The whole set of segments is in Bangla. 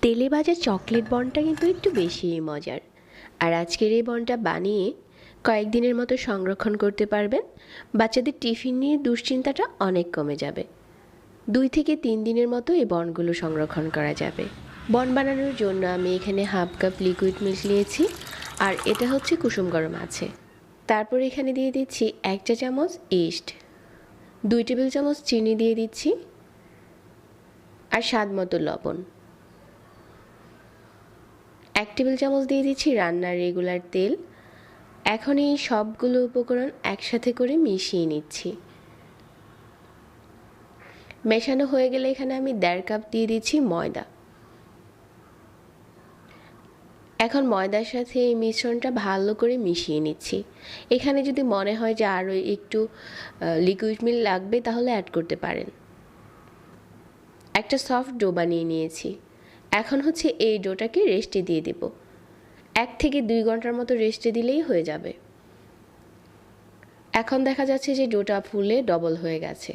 তেলে ভাজা চকলেট বনটা কিন্তু একটু বেশিই মজার। আর আজকের এই বনটা বানিয়ে কয়েকদিনের মতো সংরক্ষণ করতে পারবেন। বাচ্চাদের টিফিন নিয়ে দুশ্চিন্তাটা অনেক কমে যাবে। 2 থেকে 3 দিনের মতো এই বনগুলো সংরক্ষণ করা যাবে। বন বানানোর জন্য আমি এখানে হাফ কাপ লিকুইড মিল্ক নিয়েছি, আর এটা হচ্ছে কুসুম গরম আছে। তারপর এখানে দিয়ে দিচ্ছি 1 চা চামচ ইস্ট, 2 টেবিল চামচ চিনি দিয়ে দিচ্ছি, আর স্বাদ মতো লবণ। 1 টেবিল চামচ দিয়ে দিচ্ছি রান্নার রেগুলার তেল। এখন এই সবগুলো উপকরণ একসাথে করে মিশিয়ে নিচ্ছি। মেশানো হয়ে গেলে এখানে আমি 1.5 কাপ দিয়ে দিচ্ছি ময়দা। এখন ময়দার সাথে এই মিশ্রণটা ভালো করে মিশিয়ে নিচ্ছি। এখানে যদি মনে হয় যে আরও একটু লিকুইড মিল্ক লাগবে তাহলে অ্যাড করতে পারেন। একটা সফট ডো বানিয়ে নিয়েছি। এখন হচ্ছে এই ডোটাকে রেস্টে দিয়ে দেব। 1 থেকে 2 ঘন্টার মতো রেস্টে দিলেই হয়ে যাবে। এখন দেখা যাচ্ছে যে ডোটা ফুলে ডবল হয়ে গেছে।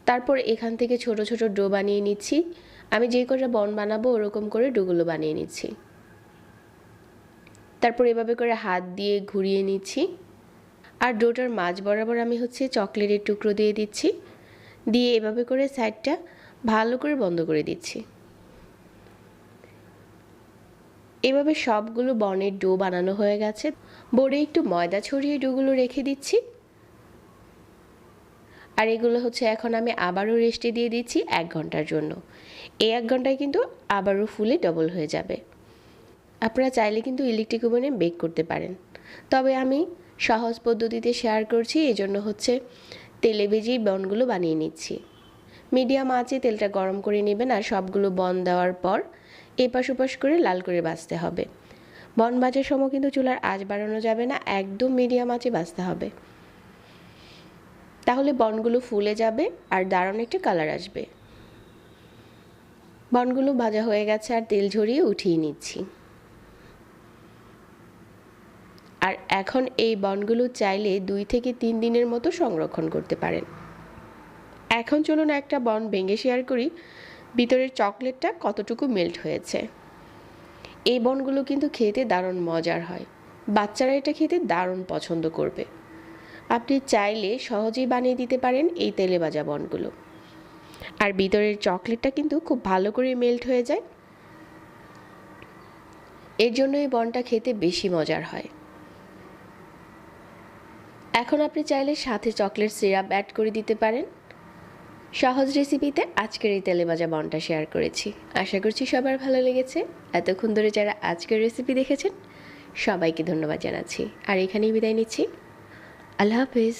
তারপর এখান থেকে ছোট ছোট ডো বানিয়ে নিচ্ছি। আমি যে কটা বন বানাবো ওরকম করে ডোগুলো বানিয়ে নিচ্ছি। তারপর এভাবে করে হাত দিয়ে ঘুরিয়ে নিচ্ছি। আর ডোটার মাঝ বরাবর আমি হচ্ছে চকলেটের টুকরো দিয়ে দিচ্ছি। দিয়ে এভাবে করে সাইডটা ভালো করে বন্ধ করে দিচ্ছি। এভাবে সবগুলো বনের ডো বানানো হয়ে গেছে। বোর্ডে একটু ময়দা ছড়িয়ে ডোগুলো রেখে দিচ্ছি। আর এগুলো হচ্ছে এখন আমি আবারও রেস্টে দিয়ে দিচ্ছি 1 ঘন্টার জন্য। এই 1 ঘন্টায় কিন্তু আবারও ফুলে ডবল হয়ে যাবে। আপনারা চাইলে কিন্তু ইলেকট্রিক ওভেনে বেক করতে পারেন, তবে আমি সহজ পদ্ধতিতে শেয়ার করছি, এজন্য হচ্ছে তেলে ভেজেই বনগুলো বানিয়ে নিচ্ছি। মিডিয়াম আঁচে তেলটা গরম করে নেবেন, আর সবগুলো বন দেওয়ার পর এপাশ ওপাশ করে লাল করে ভাজতে হবে। বন ভাজার সময় কিন্তু চুলার আঁচ বাড়ানো যাবে না, একদম মিডিয়াম আঁচে ভাজতে হবে। তাহলে বনগুলো ফুলে যাবে আর দারুণ একটা কালার আসবে। বনগুলো ভাজা হয়ে গেছে, আর তেল ঝরিয়ে উঠিয়ে নিচ্ছি। আর এখন এই বনগুলো চাইলে 2 থেকে 3 দিনের মতো সংরক্ষণ করতে পারেন। এখন চলুন একটা বন ভেঙে শেয়ার করি ভিতরের চকলেটটা কতটুকু মেল্ট হয়েছে। এই বনগুলো কিন্তু খেতে দারুণ মজার হয়। বাচ্চারা এটা খেতে দারুণ পছন্দ করবে। আপনি চাইলে সহজেই বানিয়ে দিতে পারেন এই তেলে ভাজা বনগুলো। আর ভিতরের চকলেটটা কিন্তু খুব ভালো করে মেল্ট হয়ে যায়। এর জন্য এই বনটা খেতে বেশি মজার হয়। এখন আপনি চাইলে সাথে চকলেট সিরাপ অ্যাড করে দিতে পারেন। সহজ রেসিপিতে আজকের এই তেলে ভাজা বনটা শেয়ার করেছি। আশা করছি সবার ভালো লেগেছে। এতক্ষণ ধরে যারা আজকের রেসিপি দেখেছেন সবাইকে ধন্যবাদ জানাচ্ছি। আর এখানেই বিদায় নিচ্ছি। আল্লাহ হাফেজ।